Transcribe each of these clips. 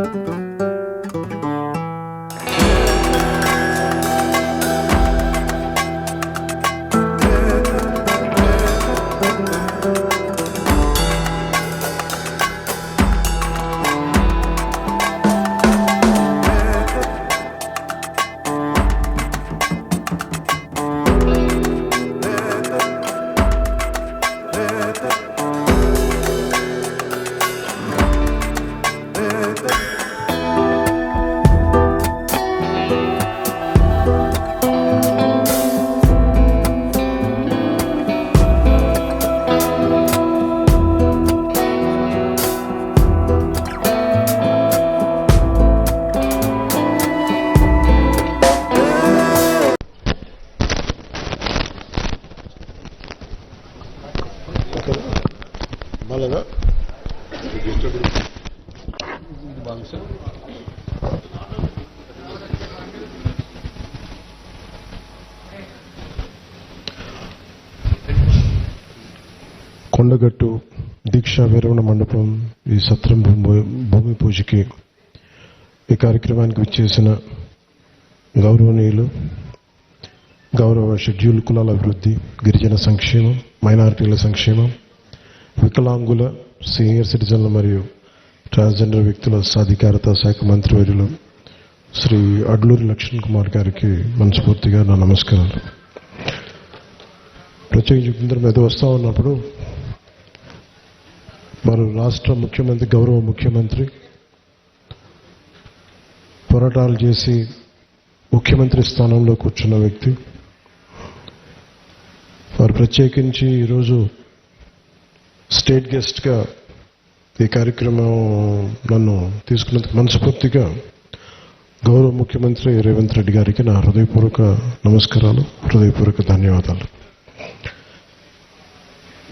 మళ్ళా కొండగట్టు దీక్షా విరమణ మండపం ఈ సత్రం భూమి పూజకి ఈ కార్యక్రమానికి విచ్చేసిన గౌరవనీయులు గౌరవ షెడ్యూల్ కులాల అభివృద్ధి, గిరిజన సంక్షేమం, మైనారిటీల సంక్షేమం, వికలాంగుల, సీనియర్ సిటిజన్ల మరియు ట్రాన్స్జెండర్ వ్యక్తుల సాధికారత శాఖ మంత్రివర్యులు శ్రీ అడ్లూరి లక్ష్మణ్ కుమార్ గారికి మనస్ఫూర్తిగా నా నమస్కారాలు. ప్రత్యేకించి మీద వస్తూ ఉన్నప్పుడు వారు రాష్ట్ర ముఖ్యమంత్రి, గౌరవ ముఖ్యమంత్రి పోరాటాలు చేసి ముఖ్యమంత్రి స్థానంలో కూర్చున్న వ్యక్తి. వారు ప్రత్యేకించి ఈరోజు స్టేట్ గెస్ట్గా ఈ కార్యక్రమం నన్ను తీసుకున్నందుకు మనస్ఫూర్తిగా గౌరవ ముఖ్యమంత్రి రేవంత్ రెడ్డి గారికి నా హృదయపూర్వక నమస్కారాలు, హృదయపూర్వక ధన్యవాదాలు.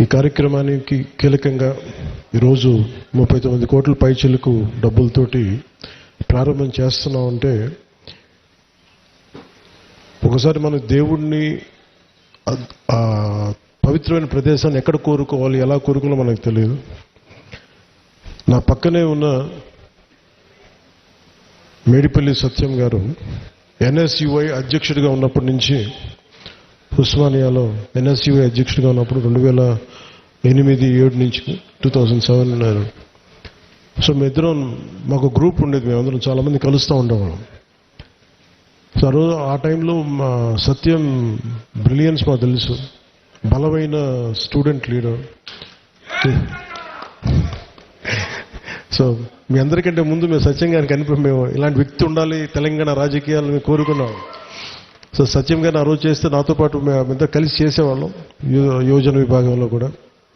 ఈ కార్యక్రమానికి కీలకంగా ఈరోజు 39 కోట్ల పైచిలకు డబ్బులతోటి ప్రారంభం చేస్తున్నామంటే ఒకసారి మన దేవుణ్ణి పవిత్రమైన ప్రదేశాన్ని ఎక్కడ కోరుకోవాలి, ఎలా కోరుకోవాలో మనకు తెలియదు. నా పక్కనే ఉన్న మేడిపల్లి సత్యం గారు ఎన్ఎస్యుఐ అధ్యక్షుడిగా ఉన్నప్పటి నుంచి, ఉస్మానియాలో ఎన్ఎస్యుఐ అధ్యక్షుడిగా ఉన్నప్పుడు 2008-7 నుంచి 2007 ఉన్నారు. సో మేమిద్దరం, మాకు గ్రూప్ ఉండేది, మేమందరం చాలామంది కలుస్తూ ఉండేవాళ్ళం. సో ఆ టైంలో మా సత్యం బ్రిలియన్స్ మాకు తెలుసు, బలమైన స్టూడెంట్ లీడర్. సో మీ అందరికంటే ముందు మేము సత్యం గారికి మేము ఇలాంటి వ్యక్తి ఉండాలి తెలంగాణ రాజకీయాలను మేము కోరుకున్నాం. సో సత్యం గారిని ఆ రోజు చేస్తే నాతో పాటు మేమంతా కలిసి చేసేవాళ్ళం యువజన విభాగంలో కూడా.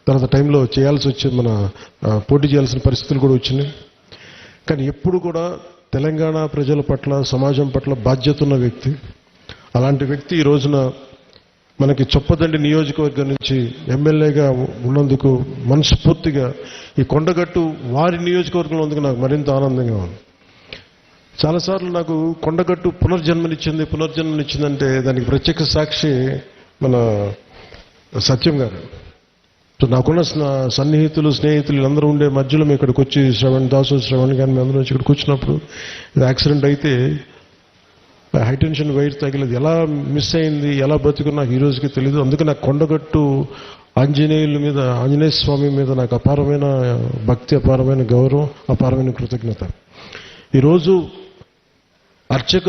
తర్వాత టైంలో చేయాల్సి వచ్చింది, మన పోటీ చేయాల్సిన పరిస్థితులు కూడా వచ్చినాయి. కానీ ఎప్పుడు కూడా తెలంగాణ ప్రజల పట్ల, సమాజం పట్ల బాధ్యత ఉన్న వ్యక్తి. అలాంటి వ్యక్తి ఈ రోజున మనకి చొప్పదండి నియోజకవర్గం నుంచి ఎమ్మెల్యేగా ఉన్నందుకు మనస్ఫూర్తిగా ఈ కొండగట్టు వారి నియోజకవర్గంలో ఉన్నందుకు నాకు మరింత ఆనందంగా ఉంది. చాలాసార్లు నాకు కొండగట్టు పునర్జన్మనిచ్చిందంటే దానికి ప్రత్యక్ష సాక్షి మన సత్యం గారు. సో నాకున్న సన్నిహితులు, స్నేహితులు అందరూ ఉండే మధ్యలో మేము ఇక్కడికి వచ్చి శ్రవణ్ కానీ మేము అందరం ఇక్కడికి వచ్చినప్పుడు యాక్సిడెంట్ అయితే హైటెన్షన్ వైర్ తగిలేదు, ఎలా మిస్ అయింది, ఎలా బతుకు నాకు ఈ రోజుకి తెలియదు. అందుకే నాకు కొండగట్టు ఆంజనేయ స్వామి మీద నాకు అపారమైన భక్తి, అపారమైన గౌరవం, అపారమైన కృతజ్ఞత. ఈరోజు అర్చక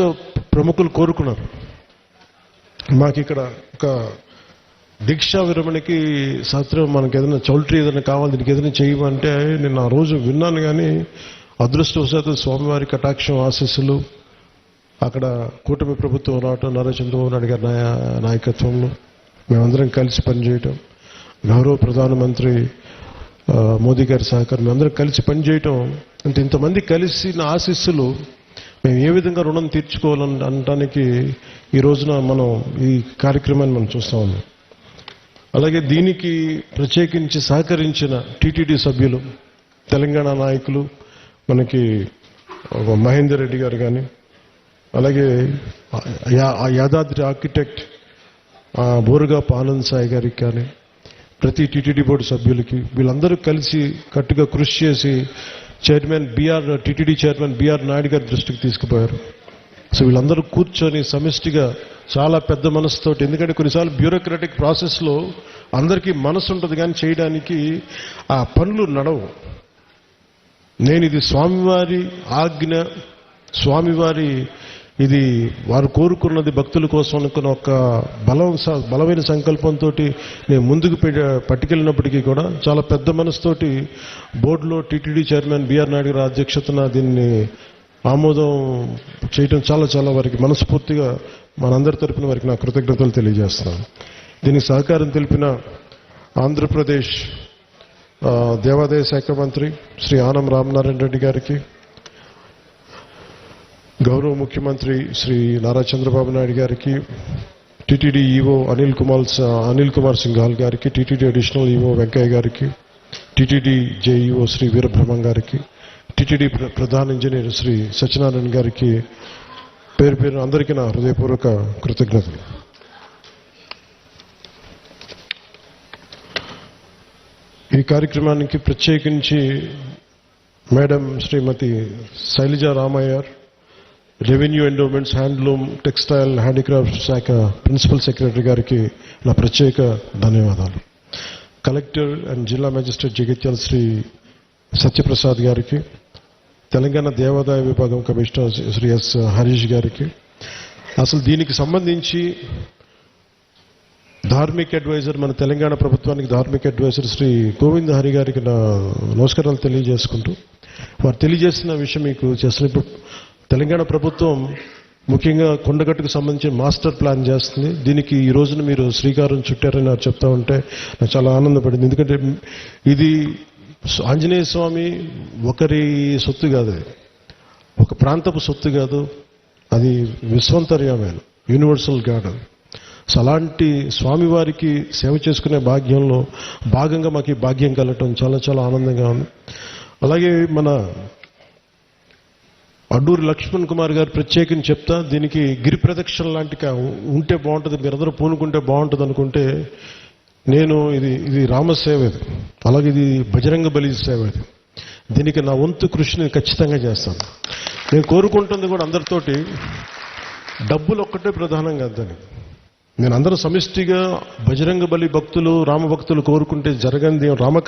ప్రముఖులు కోరుకున్నారు, మాకు ఇక్కడ ఒక దీక్షా విరమణకి శాస్త్రం మనకి ఏదైనా చౌల్ట్రీ ఏదైనా కావాలి, దీనికి ఏదైనా చేయమంటే నేను ఆ రోజు విన్నాను. కానీ అదృష్టవశాత్తు స్వామివారి కటాక్షం, ఆశీస్సులు, అక్కడ కూటమి ప్రభుత్వం రావటం, నారా చంద్రబాబు నాయుడు గారి నాయకత్వంలో మేమందరం కలిసి పనిచేయటం, గౌరవ ప్రధానమంత్రి మోదీ గారి సహకారం, మేమందరం కలిసి పనిచేయటం, అంటే ఇంతమంది కలిసి నా ఆశీస్సులు మేము ఏ విధంగా రుణం తీర్చుకోవాలని అనడానికి ఈ రోజున మనం ఈ కార్యక్రమాన్ని మనం చూస్తా ఉన్నాం. అలాగే దీనికి ప్రత్యేకించి సహకరించిన టీటీడీ సభ్యులు, తెలంగాణ నాయకులు, మనకి మహేందర్ రెడ్డి గారు కానీ, అలాగే యాదాద్రి ఆర్కిటెక్ట్ బోరుగాపు ఆనంద్ సాయి గారికి కానీ, ప్రతి టీటీడీ బోర్డు సభ్యులకి, వీళ్ళందరూ కలిసి కట్టుగా కృషి చేసి టీటీడీ చైర్మన్ బిఆర్ నాయుడు గారి దృష్టికి తీసుకుపోయారు. సో వీళ్ళందరూ కూర్చొని సమిష్టిగా చాలా పెద్ద మనసుతోటి, ఎందుకంటే కొన్నిసార్లు బ్యూరోక్రాటిక్ ప్రాసెస్లో అందరికీ మనసు ఉంటుంది కానీ చేయడానికి ఆ పనులు నడవు. నేను ఇది స్వామివారి ఆజ్ఞ, స్వామివారి ఇది వారు కోరుకున్నది భక్తుల కోసం అనుకున్న ఒక బలమైన సంకల్పంతో నేను ముందుకు పట్టుకెళ్ళినప్పటికీ కూడా చాలా పెద్ద మనసుతోటి బోర్డులో టీటీడీ చైర్మన్ బిఆర్ నాయుడు గారి అధ్యక్షతన దీన్ని ఆమోదం చేయడం చాలా వారికి మనస్ఫూర్తిగా మనందరి తరపున వారికి నా కృతజ్ఞతలు తెలియజేస్తున్నాను. దీనికి సహకారం తెలిపిన ఆంధ్రప్రదేశ్ దేవాదాయ శాఖ మంత్రి శ్రీ ఆనం రామనారాయణ రెడ్డి గారికి, గౌరవ ముఖ్యమంత్రి శ్రీ నారా చంద్రబాబు నాయుడు గారికి, టీటీడీ ఈవో అనిల్ కుమార్ సింఘాల్ గారికి, టీటీడీ అడిషనల్ ఈవో వెంకయ్య గారికి, టీటీడీ జేఈఓ శ్రీ వీరబ్రహ్మం గారికి, టీటీడీ ప్రధాన ఇంజనీర్ శ్రీ సత్యనారాయణ గారికి పేరు అందరికీ నా హృదయపూర్వక కృతజ్ఞతలు. ఈ కార్యక్రమానికి ప్రత్యేకించి madam Srimati Shailaja Ramaiyer, revenue endowments, handloom, textile, handicraft శాఖ ప్రిన్సిపల్ సెక్రటరీ గారికి నా ప్రత్యేక ధన్యవాదాలు. కలెక్టర్ అండ్ జిల్లా మేజిస్ట్రేట్ జగిత్యాల శ్రీ సత్యప్రసాద్ గారికి, తెలంగాణ దేవాదాయ విభాగం కమిషనర్ శ్రీ ఎస్ హరీష్ గారికి, అసలు దీనికి సంబంధించి ధార్మిక్ అడ్వైజర్, మన తెలంగాణ ప్రభుత్వానికి ధార్మిక్ అడ్వైజర్ శ్రీ గోవింద్ హరి గారికి నా నమస్కారాలు తెలియజేసుకుంటూ, వారు తెలియజేసిన విషయం మీకు చేస్తున్న, తెలంగాణ ప్రభుత్వం ముఖ్యంగా కొండగట్టుకు సంబంధించిన మాస్టర్ ప్లాన్ చేస్తుంది. దీనికి ఈ రోజున మీరు శ్రీకారం చుట్టారని నాకు చెప్తా ఉంటే నాకు చాలా ఆనందపడింది. ఎందుకంటే ఇది ఆంజనేయ స్వామి ఒకరి సొత్తు కాదు, ఒక ప్రాంతపు సొత్తు కాదు, అది విశ్వంతర్యమైన యూనివర్సల్ గాడ్. సో అలాంటి స్వామివారికి సేవ చేసుకునే భాగ్యంలో భాగంగా మాకు ఈ భాగ్యం కలగటం చాలా ఆనందంగా ఉంది. అలాగే మన అడ్డూరి లక్ష్మణ్ కుమార్ గారు ప్రత్యేకించి చెప్తా, దీనికి గిరి ప్రదక్షిణ లాంటి ఉంటే బాగుంటుంది, మీరందరూ పూనుకుంటే బాగుంటుంది అనుకుంటే, నేను ఇది రామసేవ, అలాగే ఇది బజరంగ బలి సేవ, దీనికి నా వంతు కృషిని ఖచ్చితంగా చేస్తాను. నేను కోరుకుంటుంది కూడా అందరితోటి డబ్బులు ఒక్కటే ప్రధానం కాదని, నేను అందరూ సమిష్టిగా బజరంగ బలి భక్తులు, రామ భక్తులు కోరుకుంటే జరగంది రామ